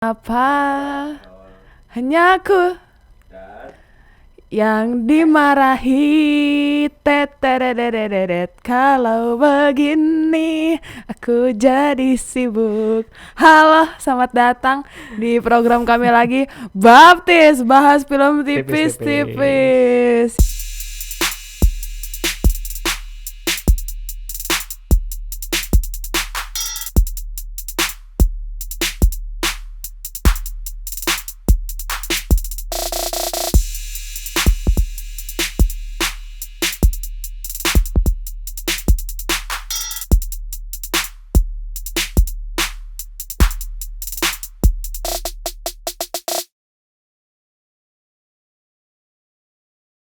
Apa hanya aku yang dimarahi tetererereret kalau begini aku jadi sibuk. Halo, selamat datang di program kami lagi Baptis, bahas film tipis-tipis.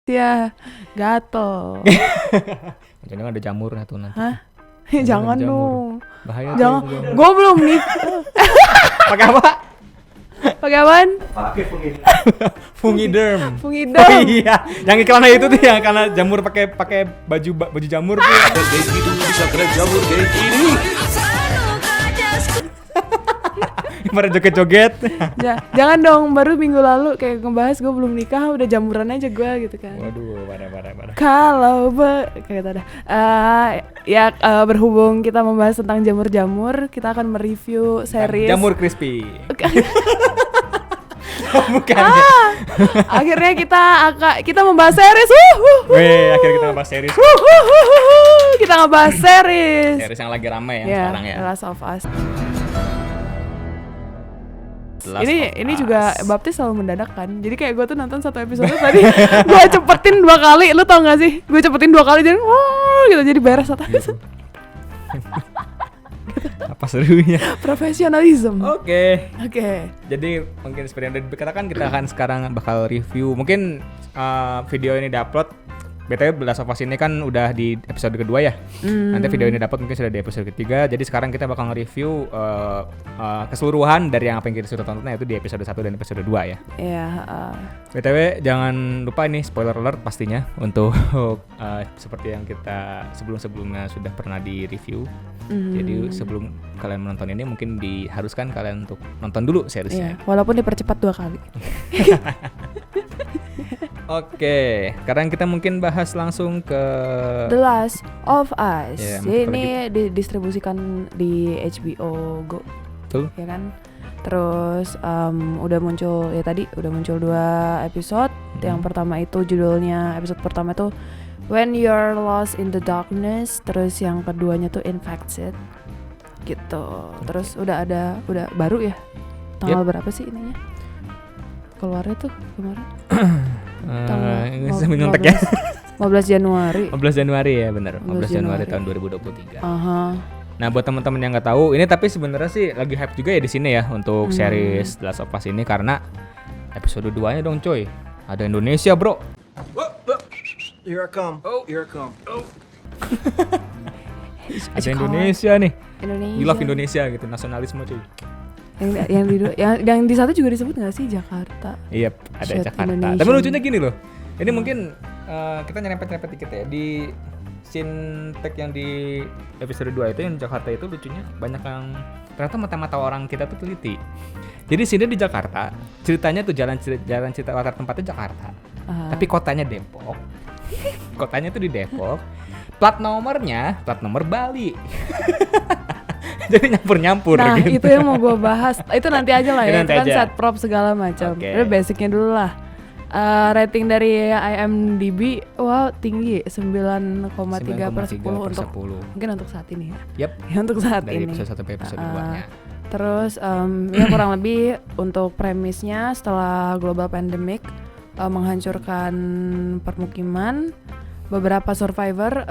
Ya, gatel. Jangan ada jamur tuh nanti. Hah? Jangan dong. Bahaya Jangan. tuh jamur. Gue belum nih. Pakai apa? Pakai apaan? Pakai fungiderm. Fungiderm. Oh iya, yang iklannya itu tuh yang karena jamur pakai baju jamur tuh. Kayak gitu bisa kena jamur kayak gini. Kemarin joget-joget. Jangan dong, baru minggu lalu kayak ngebahas gue belum nikah udah jamuran aja gue gitu kan. Waduh, parah. Kalau kayak berhubung kita membahas tentang jamur-jamur, kita akan mereview series Jamur crispy. Bukan. Akhirnya kita membahas series. Akhirnya kita ngebahas series. Kita ngebahas series. Series yang lagi ramai ya sekarang ya. The Last of Us. Ini juga Baptis selalu mendadak kan. Jadi kayak gue tuh nonton satu episode tadi gue cepetin 2 kali. Lu tau gak sih? Gue cepetin 2 kali jadi gitu. Jadi beres satu episode. Apa serunya? Profesionalism. Oke. Jadi mungkin seperti yang udah dikatakan, kita akan sekarang bakal review. Mungkin video ini diupload. BTW The Last of Us ini kan udah di episode kedua ya. Nanti video ini dapat mungkin sudah di episode ketiga. Jadi sekarang kita bakal nge-review keseluruhan dari yang apa yang kita sudah tonton, yaitu di episode 1 dan episode 2 ya. Iya. BTW jangan lupa ini spoiler alert pastinya untuk seperti yang kita sebelumnya sudah pernah di review. Jadi sebelum kalian menonton ini mungkin diharuskan kalian untuk nonton dulu seriesnya. Iya, walaupun dipercepat 2 kali. Oke, sekarang kita mungkin bahas langsung ke The Last of Us. Ya, ini didistribusikan di HBO Go. Betul. Ya kan? Terus udah muncul 2 episode. Yang pertama itu judulnya, episode pertama itu When You're Lost in the Darkness. Terus yang keduanya tuh Infected. Gitu. Terus udah baru ya. Tanggal berapa sih ininya? Keluarnya tuh kemarin. Ini nyontek ya. 15 Januari. 15 Januari ya, benar. 15 Januari tahun 2023. Nah, buat teman-teman yang nggak tahu, ini tapi sebenarnya sih lagi hype juga ya di sini ya untuk series The Last of Us ini, karena episode 2-nya dong coy. Ada Indonesia, Bro. Here I come. Ada Indonesia nih. Indonesia. You love Indonesia gitu, nasionalisme cuy. Yang di satu juga disebut nggak sih Jakarta? Iya, ada Shit, Jakarta. Indonesia. Tapi lucunya gini loh. Ini mungkin kita nyerempet-nyerempet dikit ya. Di scene tag yang di episode 2 itu yang Jakarta itu lucunya banyak yang ternyata mata-mata orang kita tuh teliti. Jadi sini di Jakarta, ceritanya tuh jalan cerita latar tempatnya Jakarta. Tapi kotanya Depok. Kotanya tuh di Depok. Plat nomor Bali. Jadi nyampur-nyampur Nah, gitu. itu yang mau gue bahas. Itu nanti aja lah ya. Nanti Itu kan aja. set prop segala macam. Oke. Itu basicnya dulu lah. Rating dari IMDb, wow tinggi, 9,3/10 untuk mungkin untuk saat ini ya. Yep. Ya, untuk saat Dari ini. episode 1 sampai episode 2-nya. Terus ya kurang lebih untuk premisnya setelah global pandemic menghancurkan permukiman, beberapa survivor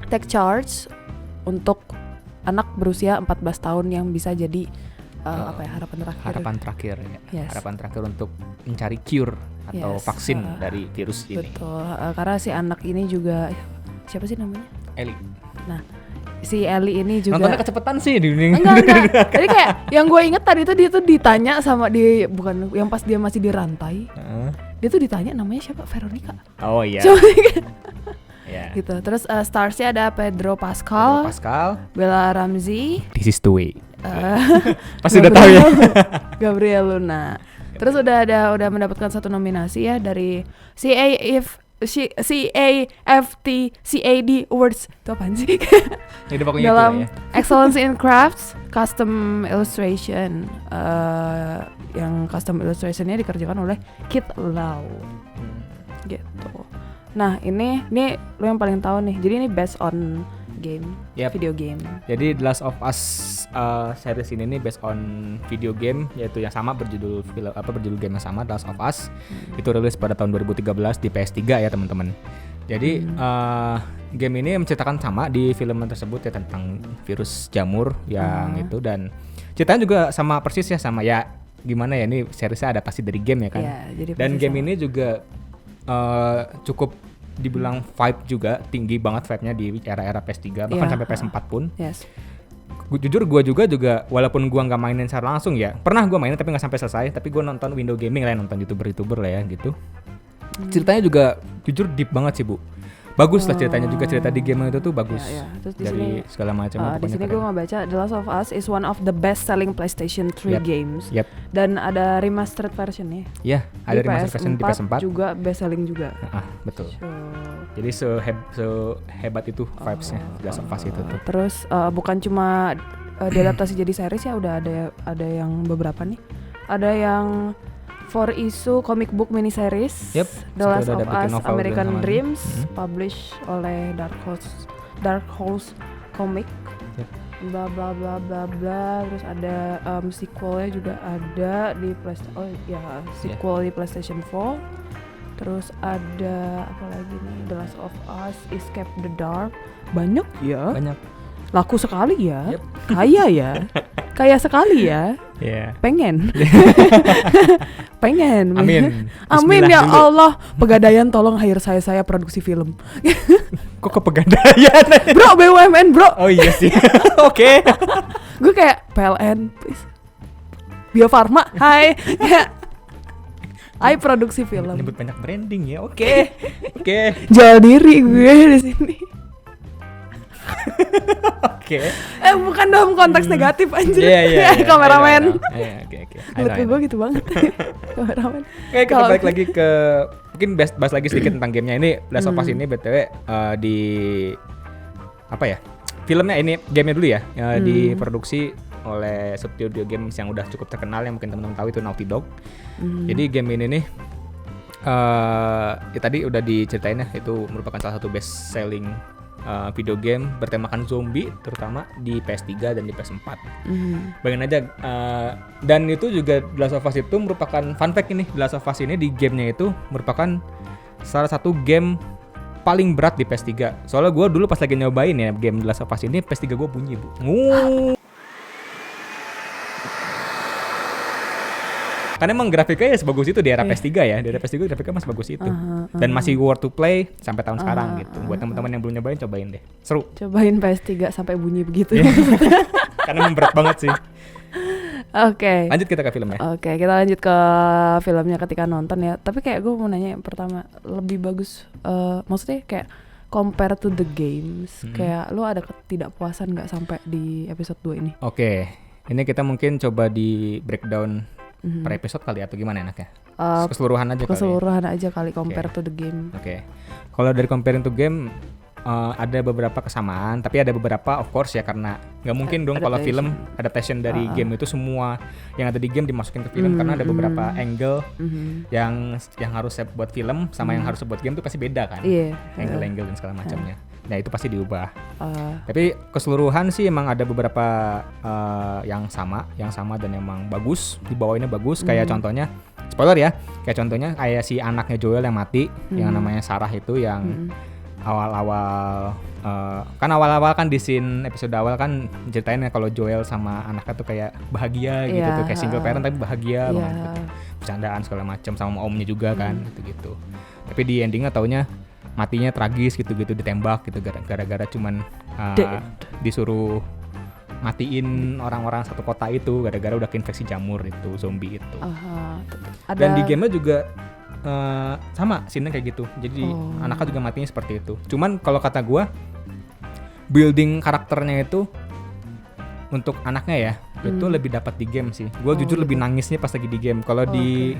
take charge untuk anak berusia 14 tahun yang bisa jadi harapan terakhir Ya. Yes. Harapan terakhir untuk mencari cure atau vaksin dari virus ini. Betul, karena si anak ini juga siapa sih namanya? Ellie. Nah, si Ellie ini juga Nontonnya kecepatan sih di dunia. enggak. Jadi kayak yang gue inget tadi tuh dia tuh ditanya sama bukan yang pas dia masih dirantai. Dia tuh ditanya namanya siapa? Veronica. Oh iya. Ya. Gitu. Terus starsnya ada Pedro Pascal, Bella Ramsey, This is the way. Pasti udah tahu ya. Gabriel Luna. Terus udah mendapatkan 1 nominasi ya dari CAFT CAD Awards. Itu apaan sih? Jadi pokoknya Dalam itu ya. Excellence in Crafts Custom Illustration. Yang custom illustrationnya dikerjakan oleh Kit Lau. Gitu. Nah ini lu yang paling tahu nih. Jadi ini based on game, video game. Jadi The Last of Us series ini nih based on video game, yaitu yang sama berjudul game yang sama, The Last of Us. Itu rilis pada tahun 2013 di PS3 ya teman-teman. Jadi game ini menceritakan sama di film tersebut ya, tentang virus jamur yang itu, dan ceritanya juga sama persis ya, sama ya gimana ya, ini seriesnya adaptasi dari game ya kan. Jadi dan game ini juga cukup dibilang vibe juga tinggi banget vibe-nya di era-era PS3 bahkan sampai PS4 pun. Yes. Jujur gue juga walaupun gue nggak mainin secara langsung ya, pernah gue mainin tapi nggak sampai selesai, tapi gue nonton window gaming lah, nonton youtuber lah ya gitu. Ceritanya juga jujur deep banget sih Bu. Bagus lah ceritanya juga, cerita di game itu tuh bagus. Terus dari segala macam. Di sini gue ngebaca The Last of Us is one of the best selling PlayStation 3 games. Dan ada remastered versionnya. Iya, ada remastered version di PS4 juga best selling juga. Betul. Jadi sehebat itu vibes-nya The Last of Us itu tuh. Terus bukan cuma diadaptasi jadi series ya, udah ada yang beberapa nih. Ada yang 4 issue comic book miniseries The Last of Us American Dreams published oleh Dark Horse Comic. Bla bla bla bla bla. Terus ada sequelnya juga ada di sequel di PlayStation 4. Terus ada apa lagi nih, The Last of Us Escape the Dark. Banyak. Laku sekali ya. Kaya ya. Kaya sekali ya. Pengen. Amin ya dulu. Allah. Pegadaian tolong hire saya produksi film. Kok ke Pegadaian? Bro, BUMN bro. Oh iya sih. Oke. Gue kayak PLN please. Bio Farma. Hai. Hai produksi film. Nyebut banyak branding ya. Oke. Jual diri gue di sini. Oke. Bukan dalam konteks negatif anjir. Iya. Kameramen. Oke. Menurut gue gitu banget. Kameramen. Oke, kita balik lagi ke mungkin bahas lagi sedikit tentang gamenya ini. Last of Us ini BTW di apa ya? Filmnya ini gamenya dulu ya, diproduksi oleh studio games yang udah cukup terkenal yang mungkin teman-teman tahu, itu Naughty Dog. Jadi game ini nih ya tadi udah diceritain ya, itu merupakan salah satu best selling video game bertemakan zombie, terutama di PS3 dan di PS4. Bayangin aja, dan itu juga The Last of Us itu merupakan fun fact ini, The Last of Us ini di gamenya itu merupakan salah satu game paling berat di PS3. Soalnya gue dulu pas lagi nyobain ya game The Last of Us ini, PS3 gue bunyi Bu. Karena emang grafiknya ya sebagus itu di era PS3 ya. Di era PS3 grafiknya masih bagus itu. Dan masih worth to play sampai tahun sekarang gitu. Buat teman-teman yang belum nyobain, cobain deh. Seru. Cobain PS3 sampai bunyi begitu. Karena emang berat banget sih. Oke. Lanjut kita ke filmnya. Oke, kita lanjut ke filmnya ketika nonton ya. Tapi kayak gue mau nanya yang pertama, lebih bagus maksudnya kayak compare to the games. Kayak lu ada ketidakpuasan enggak sampai di episode 2 ini? Oke. Ini kita mungkin coba di breakdown per episode kali atau gimana enaknya? Keseluruhan aja kali. Keseluruhan aja kali compare to the game. Oke. Kalau dari comparing to game ada beberapa kesamaan, tapi ada beberapa of course ya, karena nggak mungkin dong kalau film adaptation dari game itu semua yang ada di game dimasukin ke film, karena ada beberapa angle yang harus buat film sama yang harus buat game itu pasti beda kan. Angle-angle dan segala macamnya. Nah itu pasti diubah. Tapi keseluruhan sih emang ada beberapa yang sama dan emang bagus, dibawainnya bagus. Kayak contohnya, spoiler ya, kayak si anaknya Joel yang mati, yang namanya Sarah itu, yang awal-awal kan di scene episode awal kan ceritainnya kalau Joel sama anaknya tuh kayak bahagia gitu tuh, kayak single parent tapi bahagia banget gitu. Bercandaan segala macam sama omnya juga kan gitu. Tapi di endingnya taunya matinya tragis gitu-gitu, ditembak gitu gara-gara cuman disuruh matiin orang-orang satu kota itu gara-gara udah keinfeksi jamur itu, zombie itu. Dan di game-nya juga sama scene-nya kayak gitu. Jadi anaknya juga matinya seperti itu. Cuman kalau kata gue, building karakternya itu untuk anaknya ya, itu lebih dapat di game sih. Gue jujur lebih nangisnya pas lagi di game. Kalau di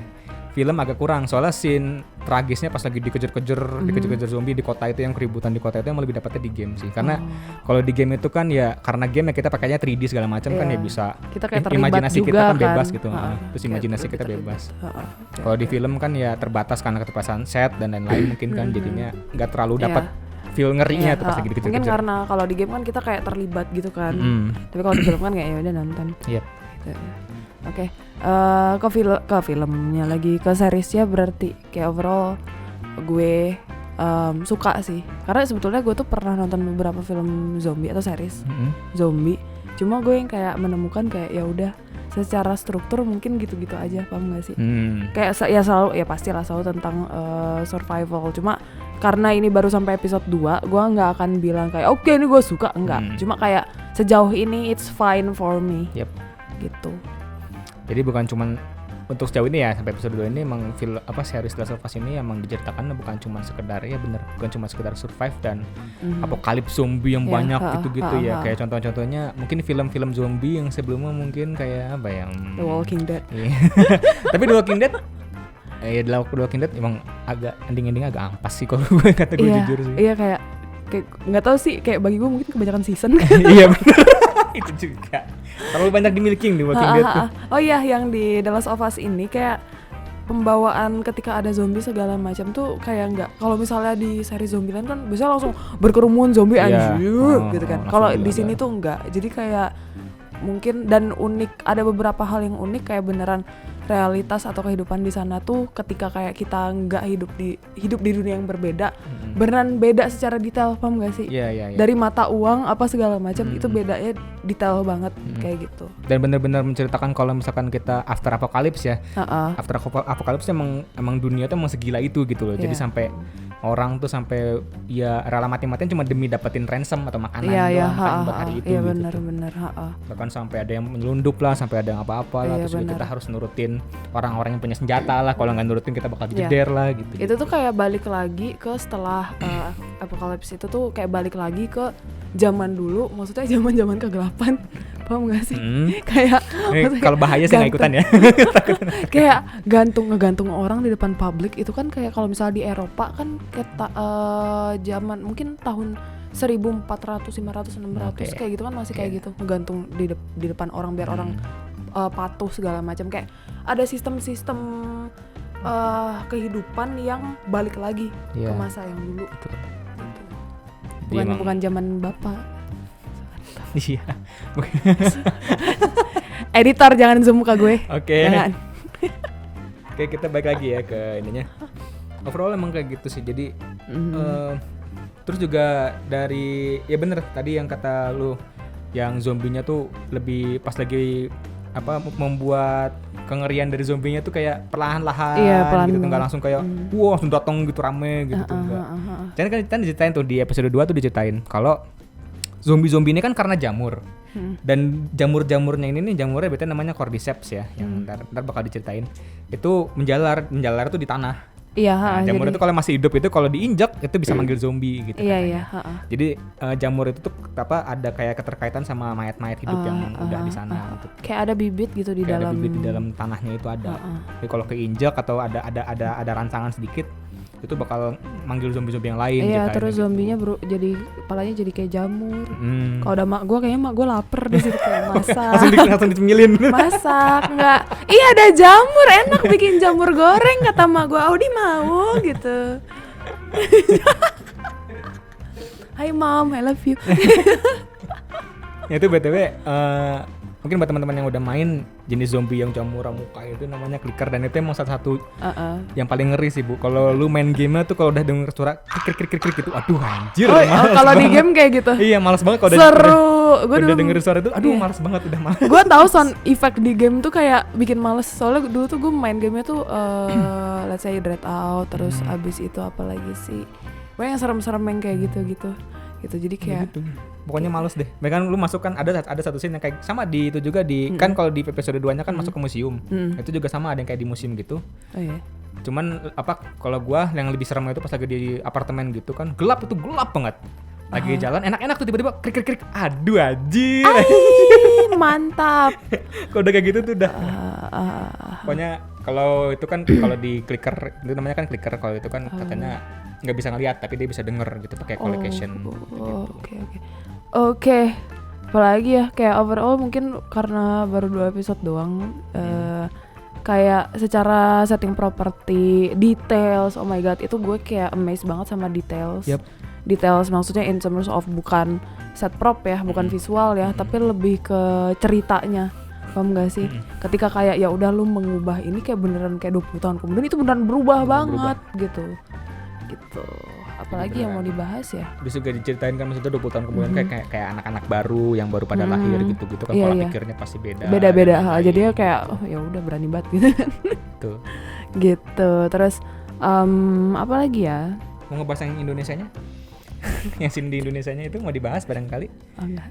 film agak kurang, soalnya scene tragisnya pas lagi dikejar-kejar zombie di kota itu, yang keributan di kota itu yang lebih dapatnya di game sih. Karena kalau di game itu kan ya, karena game ya kita pakainya 3D segala macam kan ya bisa. Kita kayak terlibat imajinasi juga kita kan kan. bebas gitu. Terus Kayak imajinasi lebih kita terlibat. bebas. Kalau di film kan ya terbatas karena keterbatasan set dan lain-lain mungkin kan, jadinya nggak terlalu dapat feel ngerinya tuh pas lagi dikejar-kejar. Mungkin karena kalau di game kan kita kayak terlibat gitu kan. Tapi kalau di film kan kayak ya udah nonton. Yep. Gitu. Oke. Ke filmnya lagi, ke seriesnya berarti kayak overall gue suka sih. Karena sebetulnya gue tuh pernah nonton beberapa film zombie atau series zombie. Cuma gue yang kayak menemukan kayak ya udah secara struktur mungkin gitu-gitu aja, paham gak sih? Kayak ya selalu, ya pastilah selalu tentang survival. Cuma karena ini baru sampai episode 2, gue nggak akan bilang kayak oke, ini gue suka, enggak. Cuma kayak sejauh ini it's fine for me. Yep. Gitu. Jadi bukan cuman untuk sejauh ini ya, sampai episode 2 ini emang series Last of Us ini emang diceritakan bukan cuma sekedar ya bener, bukan cuma sekedar survive dan apokalips zombie yang banyak gitu-gitu ya. Kayak contoh-contohnya mungkin film-film zombie yang sebelumnya mungkin kayak apa yang The Walking Dead. Tapi The Walking Dead The Walking Dead emang agak ending-endingnya agak ampas sih kalau gue kata gue jujur sih. Iya kayak nggak tahu sih, kayak bagi gue mungkin kebanyakan season. Iya bener. Itu juga terlalu banyak dimiliki di Walking Dead tuh. Oh iya, yang di The Last of Us ini kayak pembawaan ketika ada zombie segala macam tuh kayak nggak, kalau misalnya di seri Zombieland kan biasanya langsung berkerumun zombie anjir gitu kan. Kalau di sini tuh enggak. Jadi kayak mungkin dan unik, ada beberapa hal yang unik kayak beneran realitas atau kehidupan di sana tuh ketika kayak kita nggak hidup di dunia yang berbeda, beneran beda secara detail, paham gak sih? Iya. Dari mata uang apa segala macam itu bedanya detail banget kayak gitu. Dan benar-benar menceritakan kalau misalkan kita after apocalypse ya. After apocalypse emang dunia tuh emang segila itu gitu loh. Jadi sampai orang tuh sampai ya rela mati-matian cuma demi dapetin ransom atau makanan doang buat hari itu. Iya gitu. Benar. Bahkan sampai ada yang menyelundup lah, sampai ada yang apa-apa lah, terus kita harus nurutin orang-orang yang punya senjata lah, kalau nggak nurutin kita bakal dijeder lah gitu. Itu tuh kayak balik lagi ke setelah apocalypse itu tuh kayak balik lagi ke zaman dulu, maksudnya zaman kegelapan, paham gak sih? Kayak kalau bahaya sih nggak ikutan ya. Kayak ngegantung orang di depan publik itu kan kayak kalau misalnya di Eropa kan kita zaman mungkin tahun 1400, 500, 600 kayak gitu kan masih kayak gitu, ngegantung di depan orang biar orang patuh segala macam. Kayak ada sistem-sistem kehidupan yang balik lagi ke masa yang dulu. Bukan zaman bapak. Iya. Editor jangan zoom muka gue. Oke. Jangan. Oke, kita balik lagi ya ke ininya. Overall emang kayak gitu sih. Jadi terus juga dari ya bener tadi yang kata lu, yang zombinya tuh lebih pas lagi membuat kengerian dari zombinya tuh kayak perlahan-lahan gitu, nggak langsung kayak wah langsung datang gitu rame gitu tuh enggak. Jadi kan kita diceritain tuh di episode 2 tuh diceritain kalau zombie ini kan karena jamur. Dan jamurnya ini nih, jamurnya berarti namanya cordyceps ya, yang ntar bakal diceritain. Itu menjalar tuh di tanah. Iya, jamur itu kalau masih hidup itu kalau diinjak itu bisa manggil zombie gitu. Iya. Jadi jamur itu tuh ada kayak keterkaitan sama mayat-mayat hidup yang udah di sana gitu. Kayak ada bibit gitu di kayak dalam. Ada bibit di dalam tanahnya itu ada. Jadi kalau keinjak atau ada rancangan sedikit itu bakal manggil zombie-zombie yang lain. Iya, terus zombinya jadi kepalanya jadi kayak jamur. Kalau ada mak gue kayaknya mak gue lapar di situ kayak masak. langsung dicemilin. Masak enggak. Iya ada jamur, enak bikin jamur goreng kata mak gue. Audi mau gitu. Hai mom, I love you. Ya itu BTW mungkin buat teman-teman yang udah main jenis zombie yang jamur muka itu namanya clicker, dan itu emang salah satu yang paling ngeri sih Bu. Kalau lu main game tuh kalau udah denger suara krik gitu, aduh anjir. Kalau di game kayak gitu. Iya, malas banget kalau udah denger suara itu, aduh malas banget, udah malas. Gue tahu sound effect di game tuh kayak bikin males. Soalnya dulu tuh gue main gamenya tuh let's say Dread Out, terus abis itu apa lagi sih? Gue yang serem-serem yang kayak gitu. Jadi kayak gitu. Pokoknya males deh. Bahkan lu masuk kan ada satu scene yang kayak sama di itu juga di kan kalau di episode 2-nya kan masuk ke museum. Itu juga sama, ada yang kayak di museum gitu. Oh iya. Cuman kalau gua yang lebih serem itu pas lagi di apartemen gitu kan, gelap banget. Lagi jalan enak-enak tuh tiba-tiba krik. Aduh anjir. mantap. Kalau udah kayak gitu tuh udah. Ah, Pokoknya kalau itu kan kalau di clicker itu namanya kan clicker, kalau itu kan katanya nggak bisa ngeliat tapi dia bisa denger gitu pakai collocation. Oke. Apalagi ya kayak overall mungkin karena baru 2 episode doang, kayak secara setting properti, details, oh my god itu gue kayak amazed banget sama details. Yep. Details maksudnya in terms of bukan set prop ya, bukan visual ya, tapi lebih ke ceritanya. Paham gak sih? Ketika kayak ya udah lu mengubah ini kayak beneran kayak 20 tahun kemudian itu beneran berubah banget gitu. Apalagi yang mau dibahas ya? Bisa juga diceritain kan maksudnya 20 tahun kemudian kayak anak-anak baru yang baru pada lahir gitu-gitu kan, pola pikirnya pasti beda. Beda-beda hal. Jadinya kayak oh ya udah berani banget gitu kan. Tuh. Gitu. Terus apa lagi ya? Mau ngebahas yang Indonesianya? Yang scene di Indonesianya itu mau dibahas barangkali? Oh, enggak.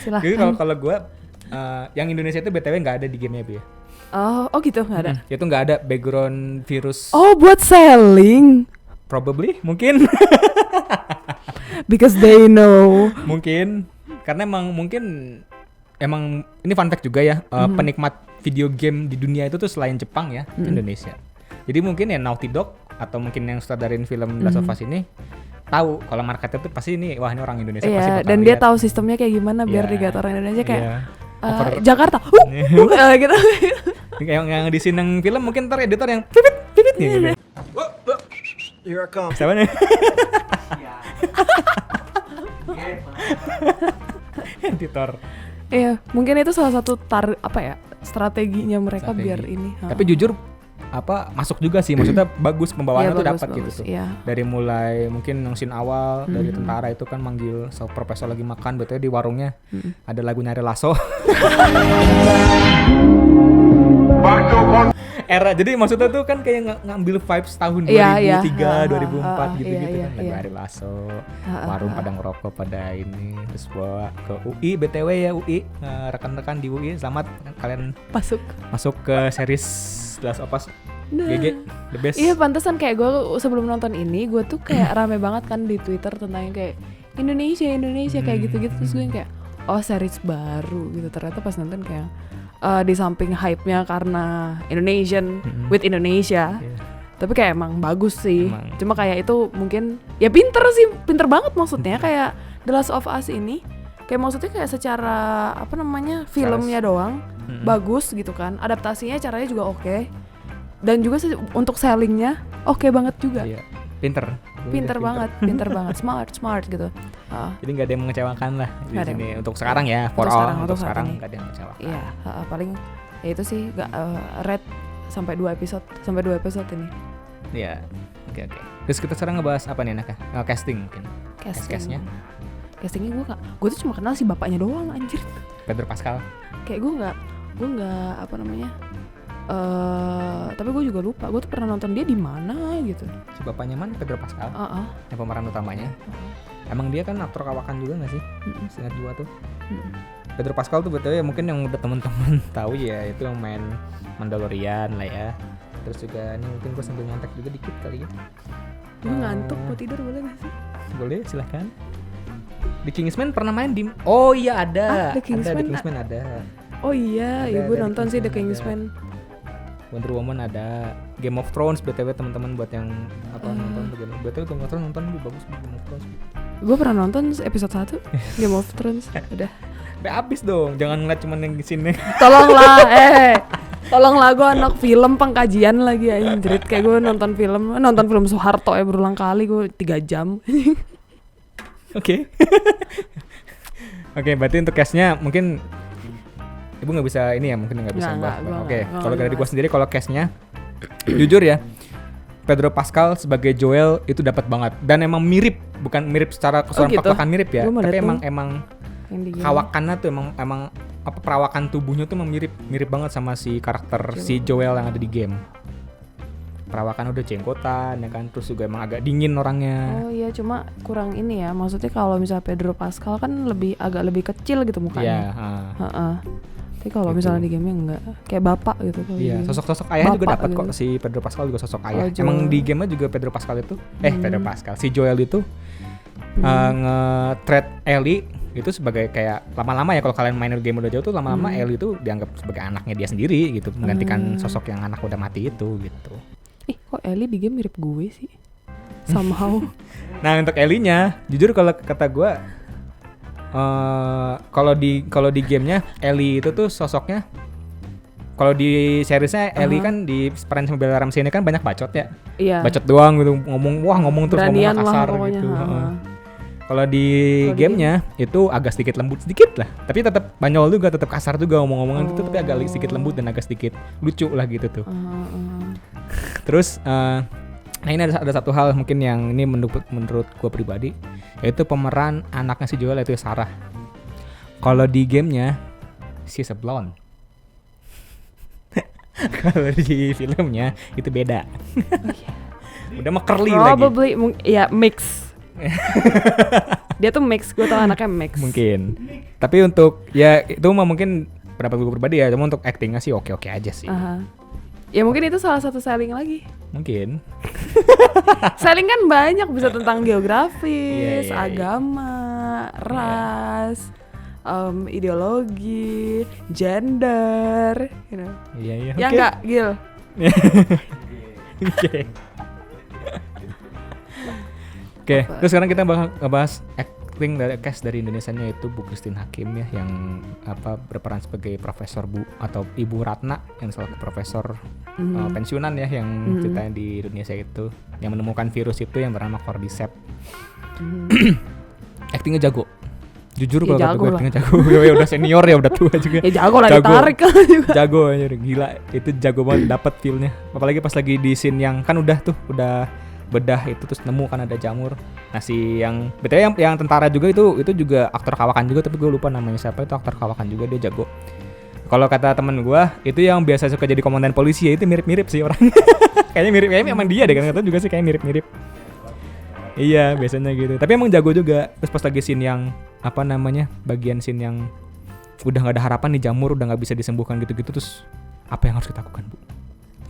Silahkan. Jadi kalau gue yang Indonesia itu BTW nggak ada di gamenya Bi ya. Oh gitu nggak ada. Itu nggak ada background virus. Oh buat selling. Probably, mungkin. Because they know. Mungkin karena emang ini fun fact juga ya, penikmat video game di dunia itu tuh selain Jepang ya, Indonesia. Jadi mungkin ya Naughty Dog atau mungkin yang sutradarin film Last of Us ini tahu kalau marketnya tuh pasti ini wah ini orang Indonesia pasti Iya, bakal dan dia lihat. tahu sistemnya kayak gimana biar Iya. digat orang Indonesia kayak Over. Jakarta. Gitu. yang di scene yang film mungkin ntar editor yang pipit gitu. Here I come. Siapa nih? Editor. Iya, mungkin itu salah satu strateginya mereka Strategi. biar ini. Tapi jujur masuk juga sih, maksudnya bagus pembawaannya Iya, tuh bagus, dapat gitu bagus, tuh. iya. Dari mulai mungkin yang scene awal dari tentara itu kan manggil profesor lagi makan, betul di warungnya ada lagu Nyari Lasso. Era jadi maksudnya tuh kan kayak ngambil vibes tahun 2003, 2004 gitu-gitu kan lagu Nyari Lasso. Warung pada ngerokok pada ini terus bawa ke UI BTW ya UI, rekan-rekan di UI selamat kalian masuk ke series Last of Us. GG the best. Iya pantesan kayak gue sebelum nonton ini gue tuh kayak rame banget kan di Twitter tentang yang kayak Indonesia kayak gitu-gitu terus gue yang kayak oh series baru gitu, ternyata pas nonton kayak di samping hype-nya karena Indonesian with Indonesia tapi kayak emang bagus sih. Cuma kayak itu mungkin ya pinter banget maksudnya kayak The Last of Us ini kayak maksudnya kayak secara filmnya doang bagus gitu kan, adaptasinya caranya juga oke. Dan juga untuk sellingnya oke banget juga. Iya. Pinter banget, smart gitu. Ah. Jadi nggak ada yang mengecewakan lah di Nggak ada sini untuk sekarang ya, untuk sekarang nggak ada yang mengecewakan. Iya, paling ya itu sih rate sampai 2 episode ini. Iya, oke. Terus kita sekarang ngebahas apa nih Naka? Casting mungkin. Castingnya Castingnya gue tuh cuma kenal si bapaknya doang anjir. Pedro Pascal. Kayak gue nggak tapi gue juga lupa. Gue tuh pernah nonton dia di mana gitu. Si bapaknya mana? Pedro Pascal. Yang pemeran utamanya. Emang dia kan aktor kawakan juga nggak sih? Seingat gua tuh. Pedro Pascal tuh betul ya mungkin yang udah teman-teman tahu ya itu yang main Mandalorian lah ya. Terus juga ini mungkin gue sambil nyontek juga dikit kali ya. Gue ngantuk mau tidur boleh nggak sih? Boleh silahkan. The Kingsman pernah main di. Oh iya ada. The Kingsman ada. Oh iya, gue nonton sih The Kingsman. Wonder Woman ada. Game of Thrones BTW teman-teman buat yang nonton BTW Game of Thrones nonton lebih bagus Game of Thrones. Gue pernah nonton episode 1 Game of Thrones. Udah. Sampai habis dong. Jangan ngeliat cuma yang di sini. Tolonglah gue anak film pengkajian lagi anjrit. Kayak gue nonton film Soeharto ya berulang kali gue 3 jam. Oke. Oke, berarti untuk cast-nya mungkin Ibu nggak bisa ini ya, mungkin nggak bisa bahas. Oke, kalau dari gue sendiri kalau cast-nya jujur ya, Pedro Pascal sebagai Joel itu dapat banget dan emang mirip, bukan mirip secara keseluruhan perawakan mirip ya, tapi emang kawakannya tuh emang perawakan tubuhnya tuh mirip banget sama si karakter si Joel yang ada di game. Perawakan udah jenggotan ya kan, terus juga emang agak dingin orangnya. Oh iya, cuma kurang ini ya, maksudnya kalau misalnya Pedro Pascal kan agak lebih kecil gitu mukanya. Iya. Tapi kalau misalnya di game-nya enggak, kayak bapak gitu. Iya, sosok ayah juga dapat kok, si Pedro Pascal juga sosok ayah. Emang di game-nya juga Pedro Pascal itu, Pedro Pascal, si Joel itu nge-treat Ellie itu sebagai kayak lama-lama ya, kalau kalian main game udah jauh tuh lama-lama Ellie itu dianggap sebagai anaknya dia sendiri gitu, menggantikan sosok yang anak udah mati itu gitu. Kok Ellie di game mirip gue sih somehow. Nah untuk Ellie-nya jujur kalau kata gue kalau di gamenya Ellie itu tuh sosoknya, kalau di seriesnya Ellie kan di peran sama Bella Ramsey ini kan banyak bacot ya. Iya. Bacot doang gitu, ngomong terus, Beranian ngomong lah kasar pokoknya, gitu. ha. Kalau di gamenya itu agak sedikit lembut sedikit lah, tapi tetap banyol juga, tetap kasar juga ngomong-ngomongan gitu, tapi agak sedikit lembut dan agak sedikit lucu lah gitu tuh. Terus nah ini ada satu hal mungkin yang ini menurut gue pribadi, yaitu pemeran anaknya si Joel yaitu Sarah. Kalau di gamenya she's a blonde. Kalau di filmnya itu beda. Udah mah curly lagi. Probably ya mix. Dia tuh mix, gue tau anaknya mix. Mungkin. Tapi untuk ya itu mah mungkin pendapat gue pribadi ya, cuma untuk actingnya sih oke-oke aja sih. Ya mungkin itu salah satu selling lagi. Mungkin. Selling kan banyak, bisa tentang geografis, Iya. agama, ras, ideologi, gender, you know. Iya. Ya oke. enggak, Gil? Oke, terus sekarang kita bahas acting dari cast dari Indonesianya, yaitu Bu Christine Hakim ya, yang berperan sebagai Profesor Bu atau Ibu Ratna, yang salah satu profesor pensiunan ya, yang ceritanya di Indonesia itu, yang menemukan virus itu yang bernama Cordyceps. Actingnya jago. Jujur Ya, kalau kata jago gue lah. actingnya jago. Ya udah senior ya, udah tua juga. Ya jago lah, ditarik kan juga. Jago aja, gila. Itu jago banget, dapet feel-nya. Apalagi pas lagi di scene yang kan udah bedah itu terus nemu kan ada jamur. Nah si yang betulnya yang tentara juga itu juga aktor kawakan juga, tapi gue lupa namanya siapa, itu aktor kawakan juga, dia jago. Kalau kata temen gue itu yang biasa suka jadi komandan polisi ya, itu mirip-mirip sih orang. kayaknya emang dia deh, kan kata juga sih kayak mirip-mirip. Iya biasanya gitu, tapi emang jago juga. Terus pas lagi scene yang bagian scene yang udah nggak ada harapan nih, jamur udah nggak bisa disembuhkan gitu-gitu, terus apa yang harus kita lakukan, Bu?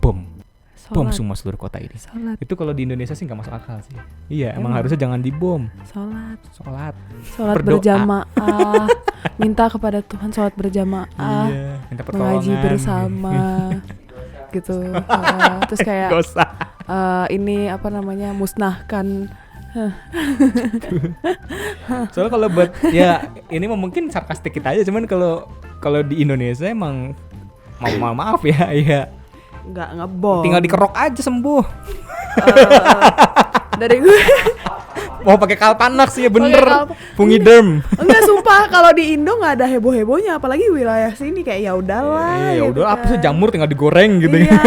Bom semua seluruh kota ini. Sholat. Itu kalau di Indonesia sih nggak masuk akal sih. Iya, emang harusnya jangan dibom. Sholat Berdoa. berjamaah, minta kepada Tuhan, sholat berjamaah, Iya, minta pertolongan. mengaji bersama, gitu. Terus kayak Gak usah. musnahkan. Soalnya kalau buat ya ini mungkin sarkastik kita aja, cuman kalau di Indonesia emang maaf ya. Nggak ngebom. Tinggal dikerok aja sembuh. Dari gue. Mau pakai Kalpanax ya bener. Fungiderm. Enggak, sumpah kalau di Indo nggak ada heboh-hebohnya, apalagi wilayah sini kayak ya udahlah. Ya gitu udah, kan. apa sih jamur tinggal digoreng gitu. Iya,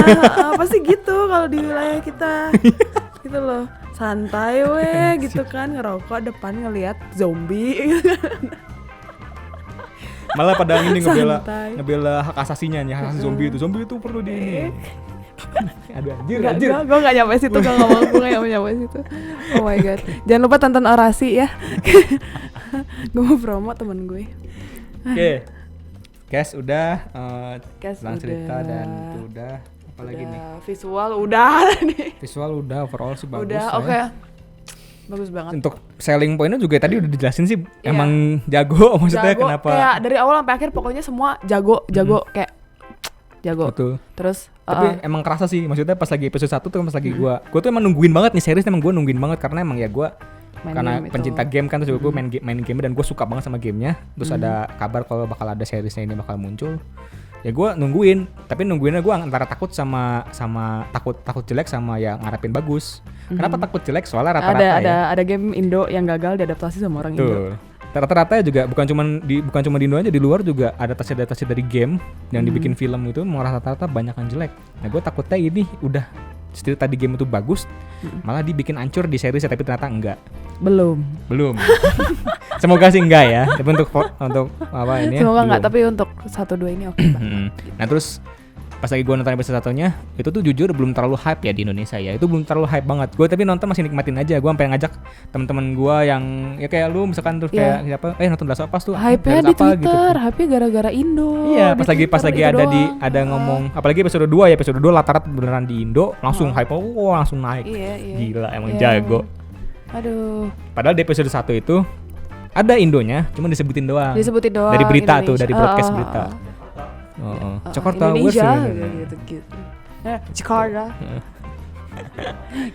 apa sih gitu kalau di wilayah kita. Gitu loh. Santai gitu kan, ngerokok depan ngelihat zombie. Malah pada ini Santai. ngebela hak asasinya nih, hak asasi zombie itu perlu di ini. Aduh anjir. Gue gak nyampe situ, gue gak nyampe situ. Oh my god. Jangan lupa tonton Orasi ya. Gue mau promo temen gue. Oke. Cast udah, Cast ulang cerita udah. dan itu udah. Apalagi nih? Visual udah nih. Visual udah, overall sih bagus. Udah, lah oke. ya. Bagus banget. Untuk selling pointnya juga tadi udah dijelasin sih, Iya. emang jago maksudnya Jago, kenapa? kayak dari awal sampai akhir pokoknya semua jago kayak jago. Betul. Terus Tapi emang kerasa sih, maksudnya pas lagi episode 1 tuh pas lagi gua tuh emang nungguin banget nih series, emang gua nungguin banget karena emang ya gua karena game pencinta itu. game kan, terus juga gua main game dan gua suka banget sama gamenya. Terus ada kabar kalau bakal ada seriesnya ini bakal muncul. Ya gua nungguin, tapi nungguinnya gua antara takut sama takut jelek sama ya ngarepin bagus. Kenapa takut jelek? Soalnya rata-rata ada game Indo yang gagal diadaptasi sama orang Indo. Tuh. Rata-rata juga bukan cuma di Indo aja, di luar juga adaptasi dari game yang dibikin film itu mau rata-rata banyak yang jelek. Nah gue takutnya ini udah cerita di game itu bagus, malah dibikin hancur di series, tapi ternyata enggak. Belum. Semoga sih enggak ya. Tapi untuk apa ini? Semoga enggak, belum. tapi untuk 1-2 ini oke. Nah terus pas lagi gue nonton episode 1-nya itu tuh jujur belum terlalu hype ya di Indonesia ya, itu belum terlalu hype banget. Gue tapi nonton masih nikmatin aja. Gue sampai ngajak teman-teman gue yang ya kayak lu misalkan, terus kayak siapa nonton Last of Us tuh Hype-nya di Twitter, hype-nya gara-gara Indo. Iya, Di pas lagi Twitter ada itu doang. ada ngomong, apalagi episode 2 ya, episode 2 latar beneran di Indo, langsung hype langsung naik. Iya. Gila, emang Iya. jago. Aduh. Padahal di episode 1 itu ada Indonya, cuma disebutin doang. Disebutin doang. Dari berita tuh, Indonesia. dari broadcast berita. Jakarta, Indonesia where's gitu. Jakarta.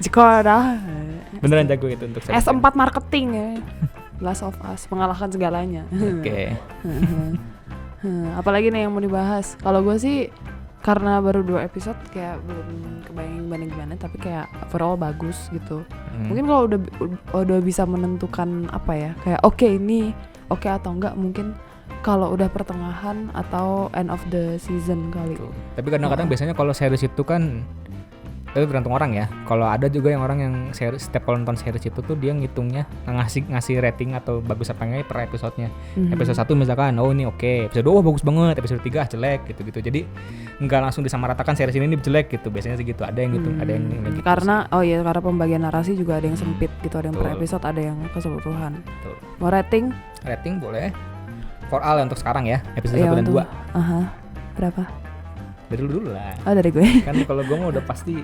Jakarta. Beneran jago itu untuk series. S4 marketing ya. Last of Us mengalahkan segalanya. Oke. Apalagi nih yang mau dibahas? Kalau gue sih karena baru 2 episode kayak belum kebayang gimana, tapi kayak overall bagus gitu. Mungkin kalau udah bisa menentukan apa ya, kayak oke, ini oke atau enggak, mungkin kalau udah pertengahan atau end of the season kali. Tapi kadang-kadang biasanya kalau series itu kan itu tergantung orang ya. Kalau ada juga yang orang yang series, setiap kalau nonton series itu tuh dia ngitungnya ngasih rating atau bagus apa enggak per episodenya. Episode 1 misalkan oh ini oke, episode 2 bagus banget, episode 3 jelek gitu-gitu. Jadi enggak langsung disamaratakan series ini jelek gitu. Biasanya segitu. Ada yang gitu, ada yang gitu. Karena karena pembagian narasi juga ada yang sempit gitu, ada yang per episode, ada yang keseluruhan. Betul. Mau rating? Rating boleh. For all untuk sekarang ya, episode 1 dan 2. Berapa? Dari dulu lah. Oh, dari gue. Kan kalau gue mah udah pasti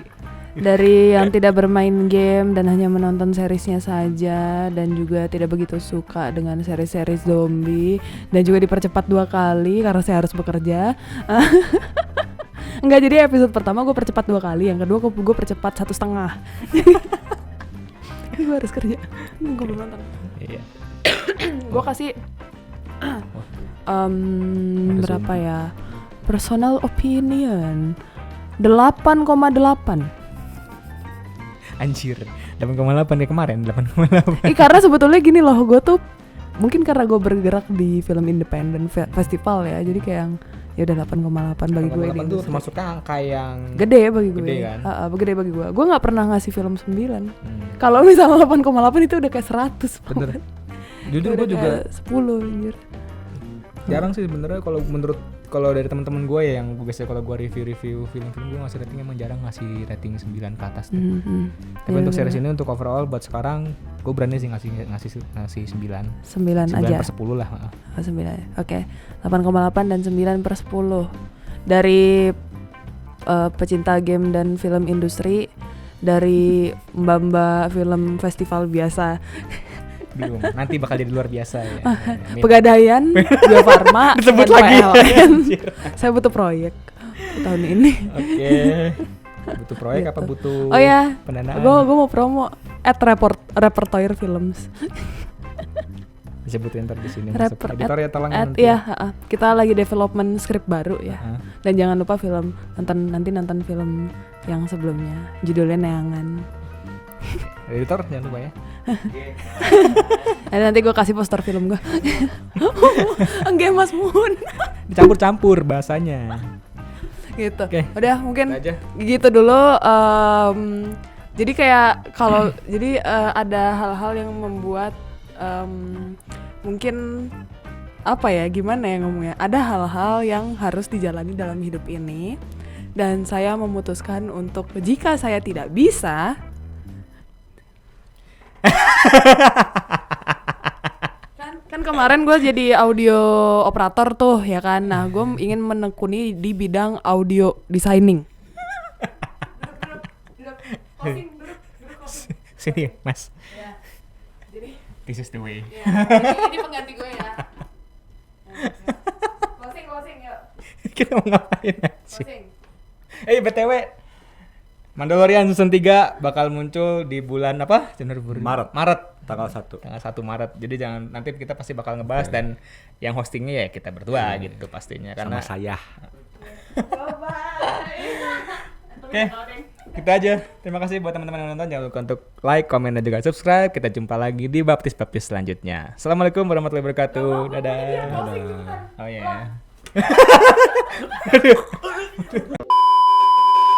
Dari yang tidak bermain game dan hanya menonton seriesnya saja, dan juga tidak begitu suka dengan seri-seri zombie, dan juga dipercepat 2 kali karena saya harus bekerja. Enggak, jadi episode pertama gue percepat 2 kali, yang kedua gue percepat 1,5. Gue harus kerja. Gue belum nonton. iya. Gue kasih berapa ya? Personal opinion 8,8. Anjir, 8,8 ya kemarin, 8,8. Karena sebetulnya gini loh, gue tuh mungkin karena gue bergerak di film independen festival ya, jadi kayak yang ya udah 8,8 bagi gue di itu termasuknya angka yang gede bagi gue. Gede kan? Gede bagi gue. Gue nggak pernah ngasih film 9. Kalau misalnya 8,8 itu udah kayak 100. Bener. Jujur gue juga 10 anjir. jarang sih sebenarnya kalau dari teman-teman gue ya, yang gue biasanya kalau gue review film-film gue ngasih rating, emang jarang ngasih rating 9 ke atas tuh. Tapi untuk series ini, untuk overall buat sekarang gue berani sih ngasih 9 aja. 9/10 lah. 9. Oke. 8,8 dan 9/10 dari pecinta game dan film industri, dari mbak-mbak film festival biasa. Bingung. Nanti bakal jadi luar biasa ya. Pegadaian, Bio Farma, disebut lagi. Saya butuh proyek tahun ini. Oke. Butuh proyek apa butuh pendanaan? Gue mau promo Repertoire Films. Disebutin ntar di sini. Editor ya, tolong nanti. Iya, kita lagi development script baru ya. Dan jangan lupa nonton film yang sebelumnya. Judulnya Neangan. Editor jangan lupa ya. Nanti gue kasih poster film gue. Enggak, Mas Mun. Dicampur-campur bahasanya. Gitu. Oke. Udah mungkin aja. Gitu dulu. Jadi kayak kalau jadi ada hal-hal yang membuat mungkin apa ya, gimana ya ngomongnya, ada hal-hal yang harus dijalani dalam hidup ini, dan saya memutuskan untuk jika saya tidak bisa kan kemarin gue jadi audio operator tuh ya kan. Nah, gue ingin menekuni di bidang audio designing. Duduk. Sini Mas. Ya. Jadi This is the way. ya, ini pengganti gue ya. Closing yuk. Kita mau ngapain aja? Closing. BTW, Mandalorian season 3 bakal muncul di bulan apa? Maret. Tanggal 1. Tanggal 1 Maret. Jadi nanti kita pasti bakal ngebahas, dan yang hostingnya ya kita berdua gitu pastinya, karena Sama saya. Oke, kita aja. Terima kasih buat teman-teman yang nonton. Jangan lupa untuk like, komen, dan juga subscribe. Kita jumpa lagi di baptis selanjutnya. Assalamualaikum warahmatullahi wabarakatuh. Dadah. Oh ya. Yeah.